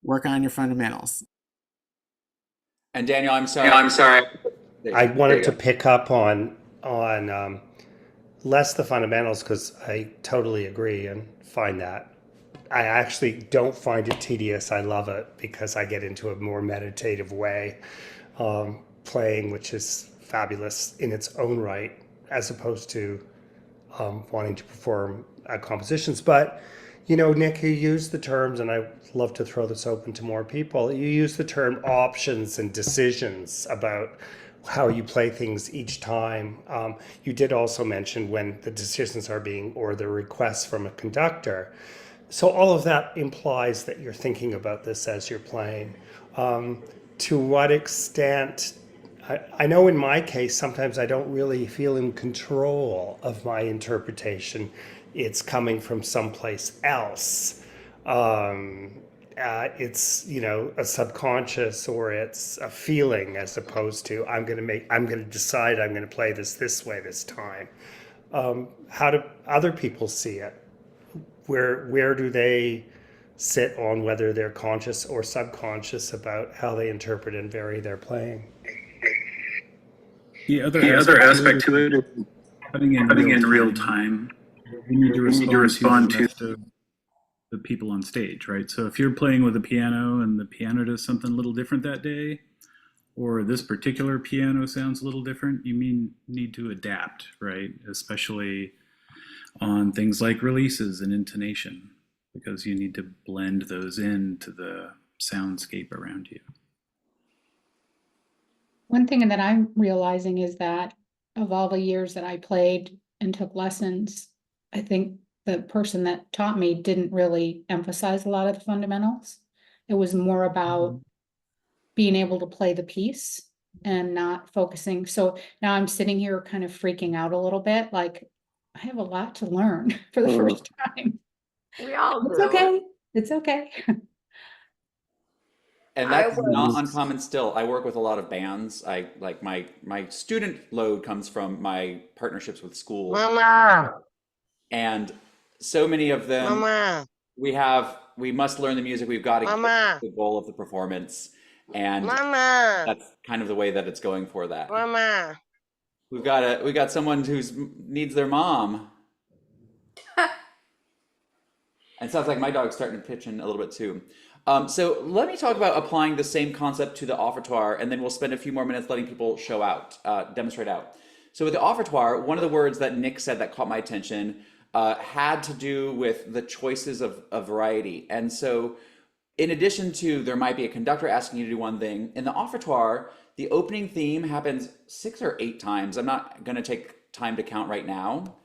work on your fundamentals. And Daniel, I'm sorry. I wanted to pick up on less the fundamentals, because I totally agree and find that. I actually don't find it tedious. I love it, because I get into a more meditative way playing, which is fabulous in its own right, as opposed to wanting to perform compositions. But, Nick, you use the terms, and I love to throw this open to more people. You use the term options and decisions about how you play things each time. You did also mention when the decisions are or the requests from a conductor. So all of that implies that you're thinking about this as you're playing. To what extent, I know in my case, sometimes I don't really feel in control of my interpretation. It's coming from someplace else. It's, a subconscious, or it's a feeling, as opposed to I'm going to decide I'm going to play this way this time. How do other people see it? Where do they sit on whether they're conscious or subconscious about how they interpret and vary their playing? The other aspect to it is happening in real time. We need to respond to the rest of the people on stage, right? So if you're playing with a piano and the piano does something a little different that day, or this particular piano sounds a little different, you need to adapt, right? Especially on things like releases and intonation, because you need to blend those into the soundscape around you. One thing that I'm realizing is that of all the years that I played and took lessons, I think the person that taught me didn't really emphasize a lot of the fundamentals. It was more about being able to play the piece and not focusing. So now I'm sitting here kind of freaking out a little bit, like I have a lot to learn for the first time. We all It's do. okay. It's okay. And I that's not was, uncommon still. I work with a lot of bands. I like my student load comes from my partnerships with schools. Mama, And so many of them mama, we must learn the music. We've got to get mama, the goal of the performance. And mama, that's kind of the way that it's going for that. mama. We got someone who's needs their mom. And it sounds like my dog's starting to pitch in a little bit too. So let me talk about applying the same concept to the offertoire, and then we'll spend a few more minutes letting people show out, demonstrate out. So with the offertoire, one of the words that Nick said that caught my attention had to do with the choices of variety. And so in addition to there might be a conductor asking you to do one thing, in the offertoire, the opening theme happens 6 or 8 times. I'm not going to take time to count right now.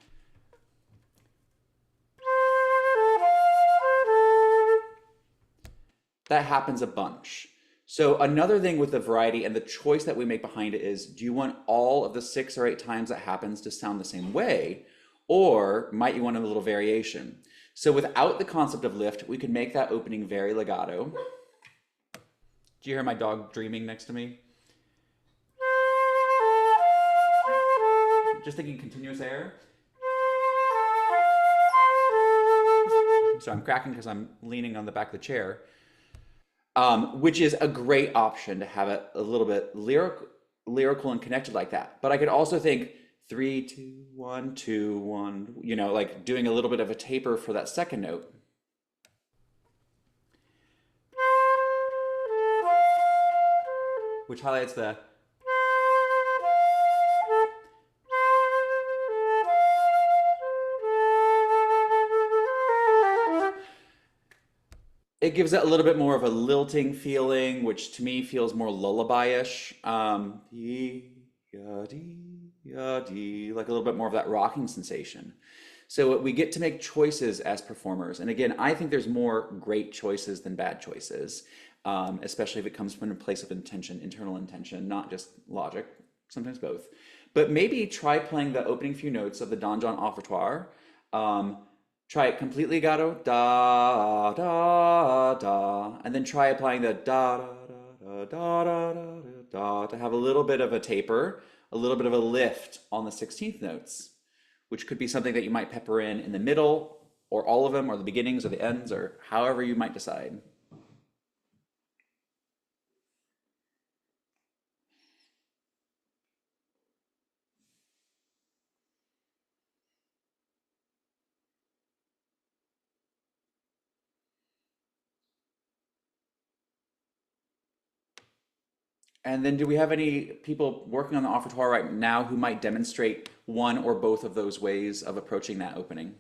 That happens a bunch. So another thing with the variety and the choice that we make behind it is, do you want all of the 6 or 8 times that happens to sound the same way? Or might you want a little variation? So without the concept of lift, we could make that opening very legato. Do you hear my dog dreaming next to me? Just thinking continuous air. So I'm cracking because I'm leaning on the back of the chair. Which is a great option to have it a little bit lyrical and connected like that. But I could also think 3, 2, 1, 2, 1, you know, like doing a little bit of a taper for that second note. Which highlights the it gives it a little bit more of a lilting feeling, which to me feels more lullaby-ish. Like a little bit more of that rocking sensation. So we get to make choices as performers. And again, I think there's more great choices than bad choices, especially if it comes from a place of intention, internal intention, not just logic, sometimes both. But maybe try playing the opening few notes of the Donjon offertoire. Try it completely legato, da, da, da, and then try applying the da, da, da, da, da, da, da, to have a little bit of a taper, a little bit of a lift on the 16th notes, which could be something that you might pepper in the middle, or all of them, or the beginnings, or the ends, or however you might decide. And then do we have any people working on the offertoire right now who might demonstrate one or both of those ways of approaching that opening?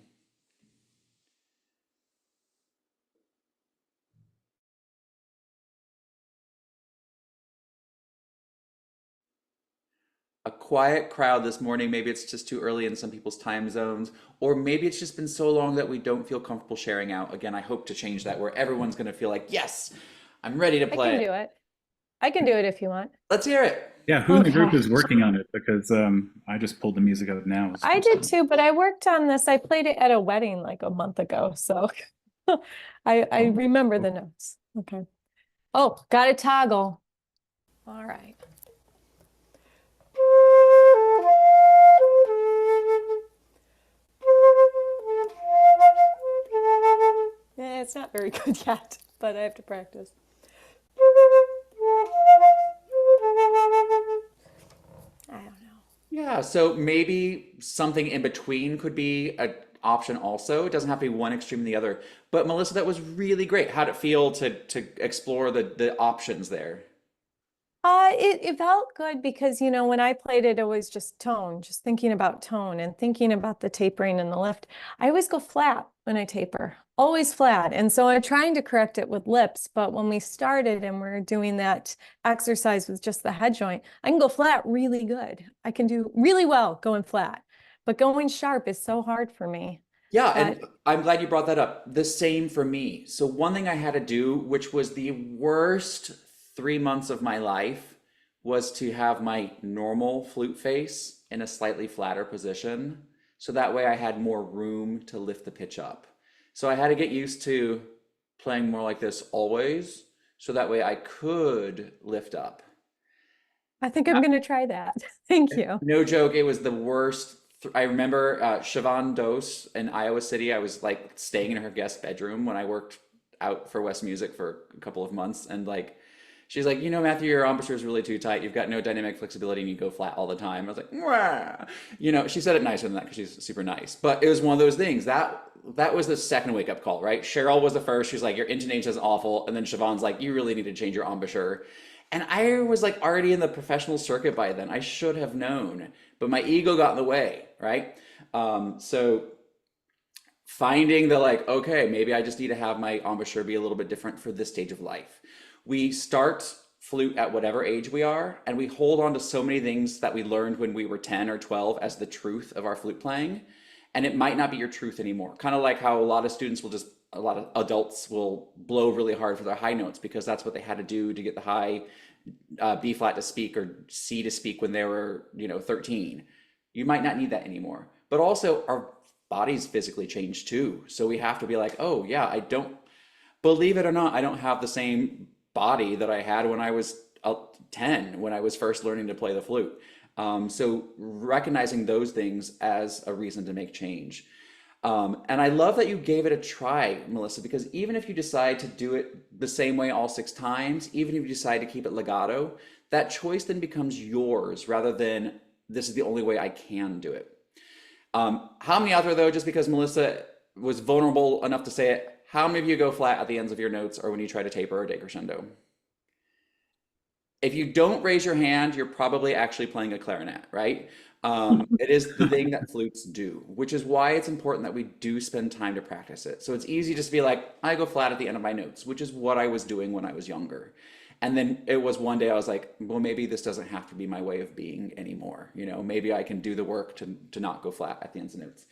A quiet crowd this morning. Maybe it's just too early in some people's time zones, or maybe it's just been so long that we don't feel comfortable sharing out. Again, I hope to change that where everyone's going to feel like, yes, I'm ready to I play. can do it. I can do it if you want. Let's hear it. Yeah, who in the group is working on it? Because I just pulled the music out now. I did too, but I worked on this. I played it at a wedding like a month ago, so I remember the notes. Okay. Oh, got a toggle. All right. Yeah, it's not very good yet, but I have to practice. I don't know. Yeah, so maybe something in between could be an option also. It doesn't have to be one extreme or the other. But Melissa, that was really great. How'd it feel to explore the options there? It felt good because, when I played it, it was just tone, just thinking about tone and thinking about the tapering and the lift. I always go flat when I taper, always flat. And so I'm trying to correct it with lips. But when we started and we're doing that exercise with just the head joint, I can go flat really good. I can do really well going flat, but going sharp is so hard for me. Yeah, But and I'm glad you brought that up. The same for me. So one thing I had to do, which was the worst 3 months of my life, was to have my normal flute face in a slightly flatter position. So that way I had more room to lift the pitch up. So I had to get used to playing more like this always, so that way I could lift up. I think I'm going to try that. Thank you. No joke, it was the worst. I remember Siobhan Dose in Iowa City. I was like staying in her guest bedroom when I worked out for West Music for a couple of months, and like she's like, Matthew, your embouchure is really too tight. You've got no dynamic flexibility, and you go flat all the time. I was like, wah. She said it nicer than that because she's super nice. But it was one of those things that was the second wake up call, right? Cheryl was the first. She's like, your intonation is awful, and then Siobhan's like, you really need to change your embouchure. And I was like already in the professional circuit by then. I should have known, but my ego got in the way, right? So finding the like, okay, maybe I just need to have my embouchure be a little bit different for this stage of life. We start flute at whatever age we are, and we hold on to so many things that we learned when we were 10 or 12 as the truth of our flute playing. And it might not be your truth anymore. Kind of like how a lot of adults will blow really hard for their high notes because that's what they had to do to get the high B flat to speak or C to speak when they were 13. You might not need that anymore. But also our bodies physically change too, so we have to be like, oh yeah, I don't, believe it or not, I don't have the same body that I had when I was 10, when I was first learning to play the flute. So recognizing those things as a reason to make change. And I love that you gave it a try, Melissa, because even if you decide to do it the same way all 6 times, even if you decide to keep it legato, that choice then becomes yours rather than this is the only way I can do it. How many out there, though, just because Melissa was vulnerable enough to say it, how many of you go flat at the ends of your notes or when you try to taper or decrescendo? If you don't raise your hand, you're probably actually playing a clarinet, right? It is the thing that flutes do, which is why it's important that we do spend time to practice it. So it's easy just to be like, I go flat at the end of my notes, which is what I was doing when I was younger. And then it was one day I was like, well, maybe this doesn't have to be my way of being anymore. Maybe I can do the work to not go flat at the ends of notes.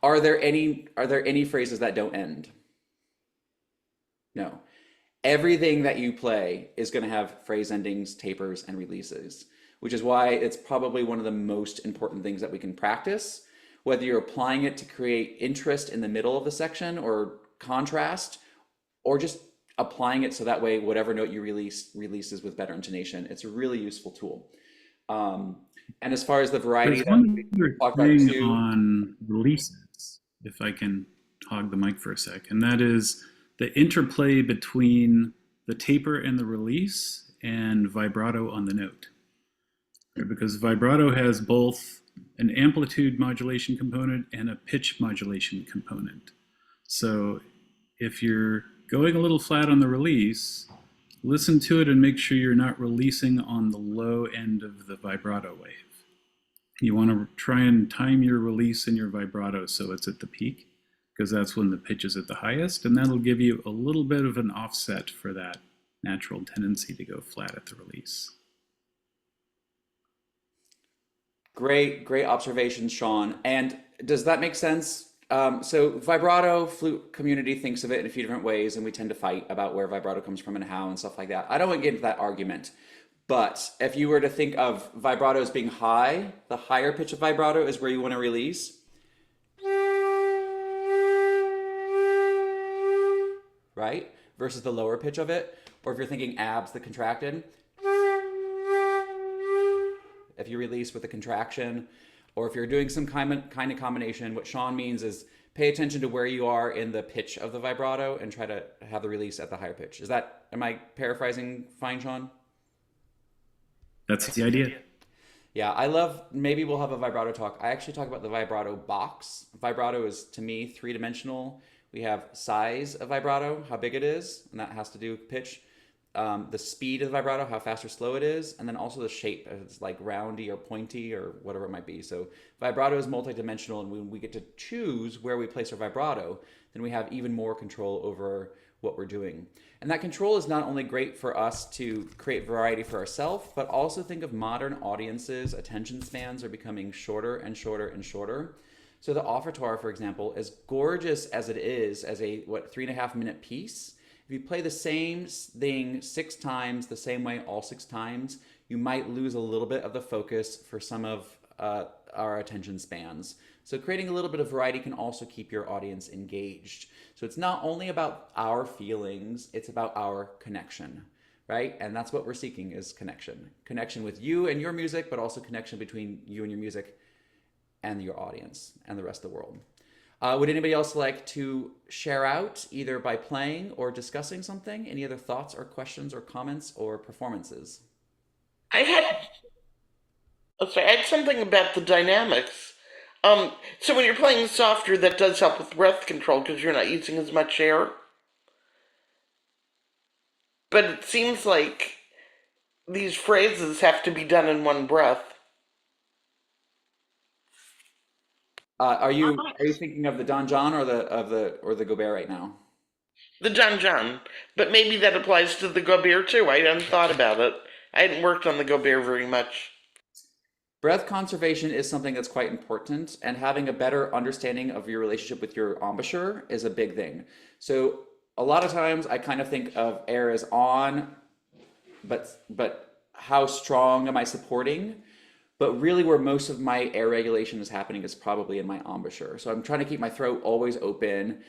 Are there any phrases that don't end? No. Everything that you play is going to have phrase endings, tapers, and releases, which is why it's probably one of the most important things that we can practice, whether you're applying it to create interest in the middle of the section or contrast, or just applying it so that way whatever note you releases with better intonation. It's a really useful tool. And as far as the variety that we talked about too, on releases, if I can hog the mic for a sec, and that is the interplay between the taper and the release and vibrato on the note. Because vibrato has both an amplitude modulation component and a pitch modulation component. So if you're going a little flat on the release, listen to it and make sure you're not releasing on the low end of the vibrato wave. You want to try and time your release and your vibrato so it's at the peak, because that's when the pitch is at the highest, and that'll give you a little bit of an offset for that natural tendency to go flat at the release. Great observation, Sean. And does that make sense? So vibrato, flute community thinks of it in a few different ways, and we tend to fight about where vibrato comes from and how and stuff like that. I don't want to get into that argument. But if you were to think of vibrato as being high, the higher pitch of vibrato is where you want to release. Right? Versus the lower pitch of it. Or if you're thinking abs, the contracted. If you release with a contraction, or if you're doing some kind of combination, what Sean means is pay attention to where you are in the pitch of the vibrato and try to have the release at the higher pitch. Am I paraphrasing fine, Sean? That's the idea. Yeah, maybe we'll have a vibrato talk. I actually talk about the vibrato box. Vibrato is, to me, 3-dimensional. We have size of vibrato, how big it is, and that has to do with pitch. the speed of the vibrato, how fast or slow it is, and then also the shape, if it's like roundy or pointy or whatever it might be. So vibrato is multidimensional, and when we get to choose where we place our vibrato, then we have even more control over what we're doing. And that control is not only great for us to create variety for ourselves, but also think of modern audiences. Attention spans are becoming shorter and shorter and shorter. So the offertoire, for example, as gorgeous as it is as a 3.5 minute piece, if you play the same thing 6 times the same way all 6 times, you might lose a little bit of the focus for some of our attention spans. So creating a little bit of variety can also keep your audience engaged. So it's not only about our feelings, it's about our connection, right? And that's what we're seeking, is connection. Connection with you and your music, but also connection between you and your music and your audience and the rest of the world. Would anybody else like to share out, either by playing or discussing something? Any other thoughts or questions or comments or performances? I had something about the dynamics. So when you're playing softer, that does help with breath control because you're not using as much air. But it seems like these phrases have to be done in one breath. Are you thinking of the Donjon or the Gaubert right now? The Donjon, but maybe that applies to the Gaubert too. I hadn't thought about it. I hadn't worked on the Gaubert very much. Breath conservation is something that's quite important, and having a better understanding of your relationship with your embouchure is a big thing. So a lot of times I kind of think of air as on, but how strong am I supporting? But really where most of my air regulation is happening is probably in my embouchure. So I'm trying to keep my throat always open,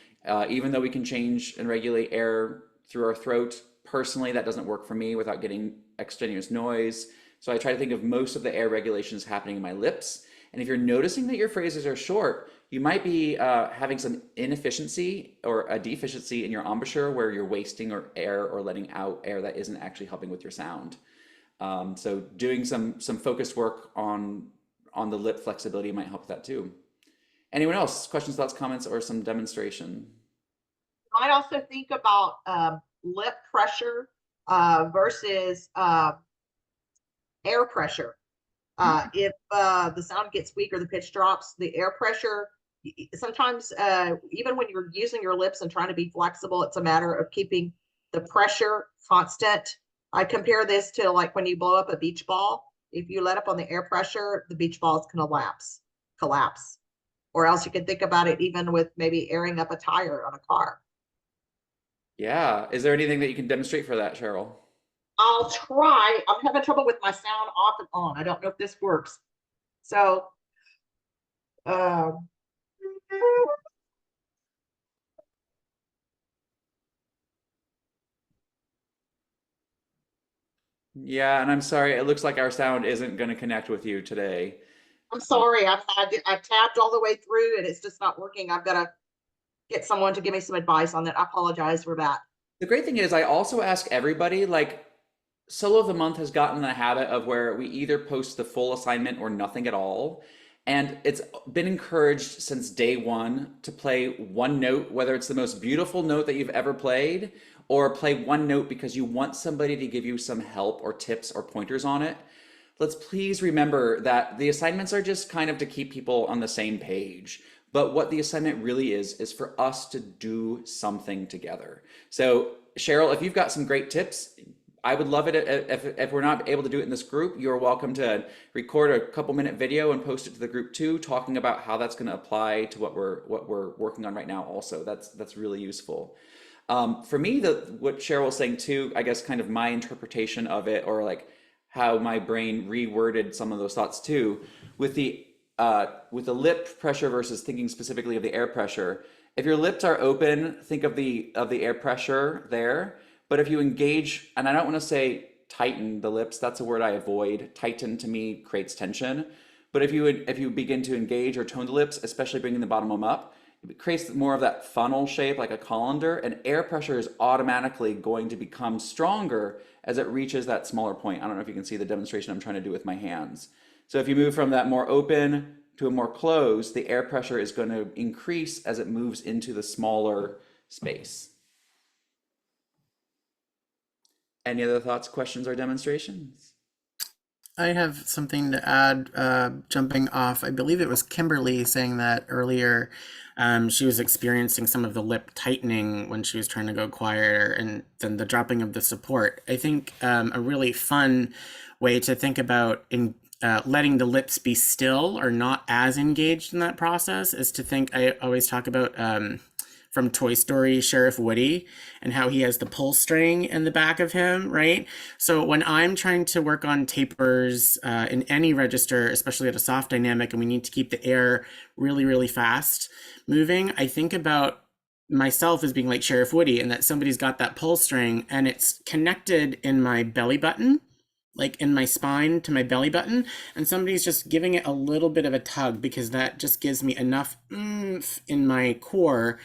even though we can change and regulate air through our throat. Personally, that doesn't work for me without getting extraneous noise. So I try to think of most of the air regulations happening in my lips. And if you're noticing that your phrases are short, you might be having some inefficiency or a deficiency in your embouchure where you're wasting air or letting out air that isn't actually helping with your sound. So doing some focused work on the lip flexibility might help with that too. Anyone else? Questions, thoughts, comments, or some demonstration? Might also think about lip pressure versus air pressure. If the sound gets weak or the pitch drops, the air pressure, sometimes even when you're using your lips and trying to be flexible, it's a matter of keeping the pressure constant. I compare this to like when you blow up a beach ball. If you let up on the air pressure, the beach ball is going to collapse. Or else you can think about it even with maybe airing up a tire on a car. Yeah. Is there anything that you can demonstrate for that, Cheryl? I'll try. I'm having trouble with my sound off and on. I don't know if this works. So, Yeah, and I'm sorry, it looks like our sound isn't going to connect with you today. I'm sorry. I tapped all the way through and it's just not working. I've got to get someone to give me some advice on that. I apologize for that. The great thing is I also ask everybody, like, Solo of the Month has gotten in the habit of where we either post the full assignment or nothing at all. And it's been encouraged since day one to play one note, whether it's the most beautiful note that you've ever played, or play one note because you want somebody to give you some help or tips or pointers on it. Let's please remember that the assignments are just kind of to keep people on the same page. But what the assignment really is for us to do something together. So Cheryl, if you've got some great tips, I would love it if we're not able to do it in this group, you're welcome to record a couple-minute video and post it to the group too, talking about how that's going to apply to what we're working on right now also. That's really useful. For me, what Cheryl was saying too, I guess kind of my interpretation of it, or like how my brain reworded some of those thoughts too, with the lip pressure versus thinking specifically of the air pressure. If your lips are open, think of the air pressure there. But if you engage, and I don't want to say tighten the lips, that's a word I avoid. Tighten to me creates tension. But if you begin to engage or tone the lips, especially bringing the bottom of them up, it creates more of that funnel shape like a colander, and air pressure is automatically going to become stronger as it reaches that smaller point. I don't know if you can see the demonstration I'm trying to do with my hands. So if you move from that more open to a more closed, the air pressure is going to increase as it moves into the smaller space. Any other thoughts, questions, or demonstrations? I have something to add, jumping off. I believe it was Kimberly saying that earlier. She was experiencing some of the lip tightening when she was trying to go quieter, and then the dropping of the support. I think a really fun way to think about letting the lips be still or not as engaged in that process is to think. I always talk about from Toy Story, Sheriff Woody, and how he has the pull string in the back of him, right? So when I'm trying to work on tapers in any register, especially at a soft dynamic, and we need to keep the air really, really fast moving, I think about myself as being like Sheriff Woody, and that somebody's got that pull string and it's connected in my belly button, like in my spine to my belly button, and somebody's just giving it a little bit of a tug because that just gives me enough oomph in my core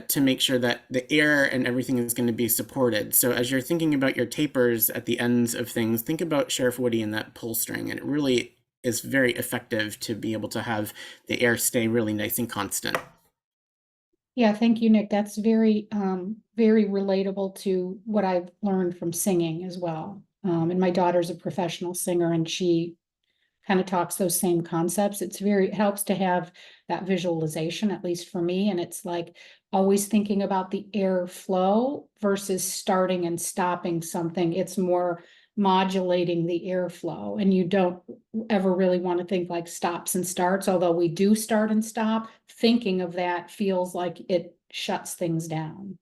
to make sure that the air and everything is going to be supported. So as you're thinking about your tapers at the ends of things, think about Sheriff Woody and that pull string, and it really is very effective to be able to have the air stay really nice and constant. Yeah, thank you, Nick. That's very, very relatable to what I've learned from singing as well. And my daughter's a professional singer, and she kind of talks those same concepts. It helps to have that visualization, at least for me. And it's like always thinking about the air flow versus starting and stopping something. It's more modulating the airflow, and you don't ever really want to think like stops and starts, although we do start and stop. Thinking of that feels like it shuts things down,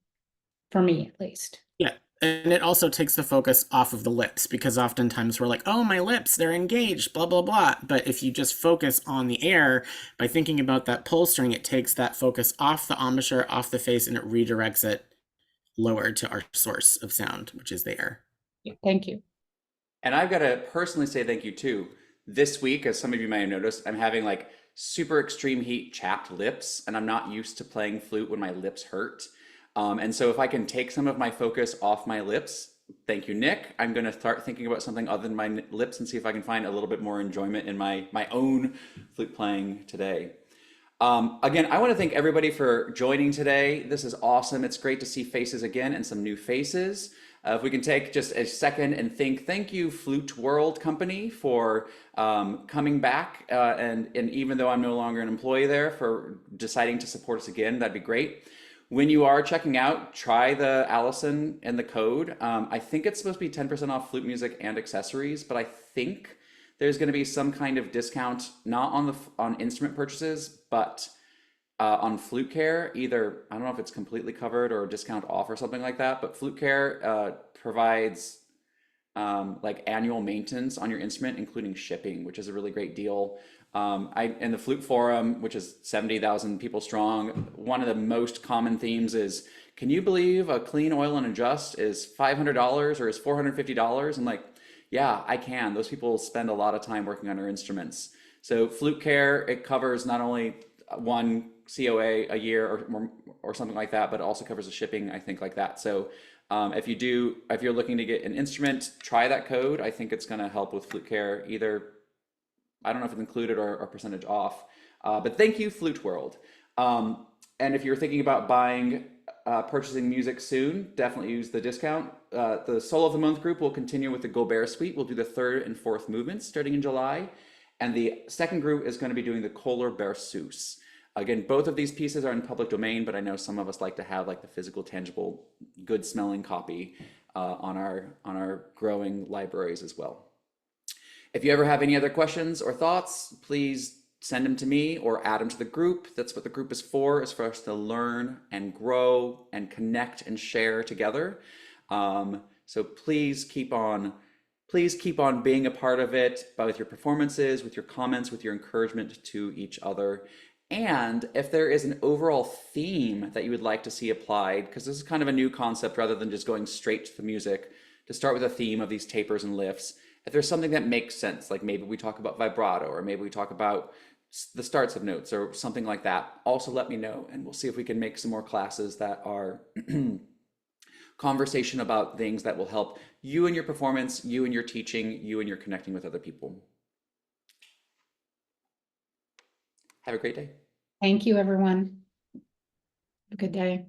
for me at least. Yeah. And it also takes the focus off of the lips, because oftentimes we're like, oh, my lips, they're engaged, blah, blah, blah. But if you just focus on the air by thinking about that pull string, it takes that focus off the embouchure, off the face, and it redirects it lower to our source of sound, which is the air. Thank you. And I've got to personally say thank you too. This week, as some of you may have noticed, I'm having like super extreme heat chapped lips, and I'm not used to playing flute when my lips hurt. And so if I can take some of my focus off my lips, thank you, Nick, I'm going to start thinking about something other than my lips and see if I can find a little bit more enjoyment in my own flute playing today. Again, I want to thank everybody for joining today. This is awesome. It's great to see faces again and some new faces. If we can take just a second and thank you, Flute World Company, for coming back. And even though I'm no longer an employee there, for deciding to support us again, that'd be great. When you are checking out, try the Allison and the code. I think it's supposed to be 10% off flute music and accessories, but I think there's going to be some kind of discount, not on instrument purchases, but on Flute Care. Either, I don't know if it's completely covered or a discount off or something like that, but Flute Care provides like annual maintenance on your instrument, including shipping, which is a really great deal. In the Flute Forum, which is 70,000 people strong, one of the most common themes is, can you believe a clean oil and adjust is $500 or is $450? And like, yeah, I can. Those people spend a lot of time working on their instruments. So Flute Care, it covers not only one COA a year or something like that, but it also covers the shipping, I think, like that. So if you're looking to get an instrument, try that code. I think it's going to help with Flute Care, either, I don't know if it's included or percentage off. But thank you, Flute World. And if you're thinking about purchasing music soon, definitely use the discount. The Solo of the Month group will continue with the Gaubert suite. We'll do the third and fourth movements starting in July. And the second group is going to be doing the Kohler Berceuse. Again, both of these pieces are in public domain, but I know some of us like to have like the physical, tangible, good smelling copy on our growing libraries as well. If you ever have any other questions or thoughts, please send them to me or add them to the group. That's what the group is for us to learn and grow and connect and share together. So please keep on being a part of it, with your performances, with your comments, with your encouragement to each other. And if there is an overall theme that you would like to see applied, because this is kind of a new concept rather than just going straight to the music, to start with a theme of these tapers and lifts. If there's something that makes sense, like maybe we talk about vibrato, or maybe we talk about the starts of notes or something like that, also let me know, and we'll see if we can make some more classes that are conversation about things that will help you in your performance, you in your teaching, you in your connecting with other people. Have a great day. Thank you, everyone. Have a good day.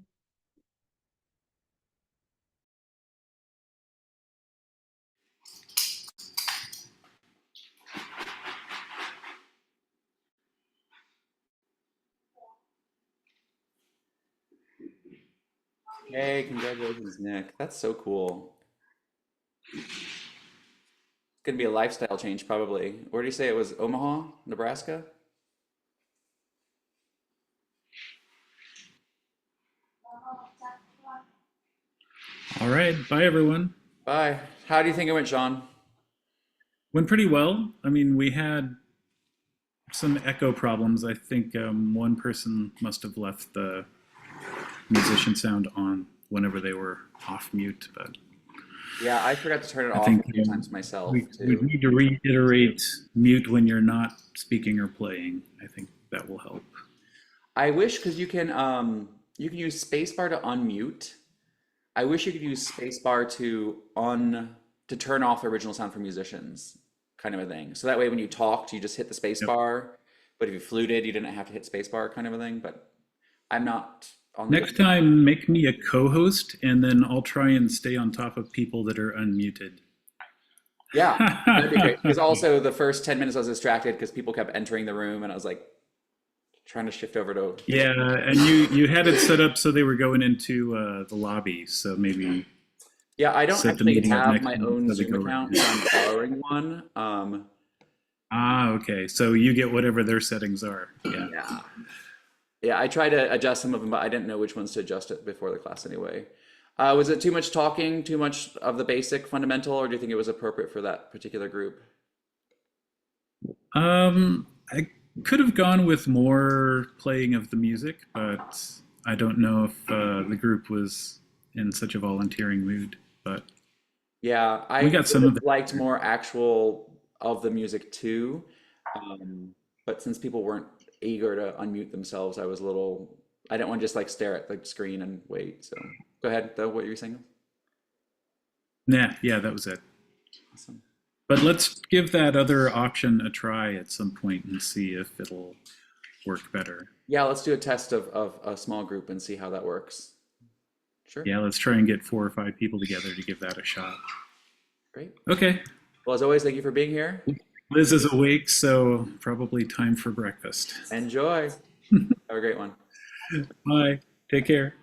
Hey, congratulations, Nick. That's so cool. It's gonna be a lifestyle change, probably. Where do you say it was? Omaha, Nebraska? All right. Bye, everyone. Bye. How do you think it went, Sean? Went pretty well. I mean, we had some echo problems. I think one person must have left the musician sound on whenever they were off mute, but Yeah, I forgot to turn it I off think a few times myself we too. need to reiterate mute when you're not speaking or playing. I think that will help. I wish because you can use spacebar to unmute. I wish you could use spacebar to turn off the original sound for musicians, kind of a thing. So that way when you talked, you just hit the Yep. spacebar. But if you fluted, you didn't have to hit spacebar, kind of a thing. But I'm not on the Next time, make me a co-host, and then I'll try and stay on top of people that are unmuted. Yeah, that'd be great. Because also the first 10 minutes I was distracted because people kept entering the room and I was like trying to shift over to Yeah, and you had it set up so they were going into the lobby, so maybe Yeah, I don't set the actually meeting up have next my time own so they Zoom go account, around. so I'm borrowing one. Okay, so you get whatever their settings are. Yeah. Yeah. Yeah, I tried to adjust some of them, but I didn't know which ones to adjust it before the class anyway. Was it too much talking, too much of the basic fundamental, or do you think it was appropriate for that particular group? I could have gone with more playing of the music, but I don't know if the group was in such a volunteering mood. But Yeah, I we got would some have of the liked more actual of the music too. But since people weren't eager to unmute themselves, I didn't want to just like stare at the screen and wait. So go ahead, though, what you were saying. Nah, yeah, that was it. Awesome. But let's give that other option a try at some point and see if it'll work better. Yeah, let's do a test of a small group and see how that works. Sure. Yeah, let's try and get 4 or 5 people together to give that a shot. Great. Okay. Well, as always, thank you for being here. Liz is awake, so probably time for breakfast. Enjoy. Have a great one. Bye. Take care.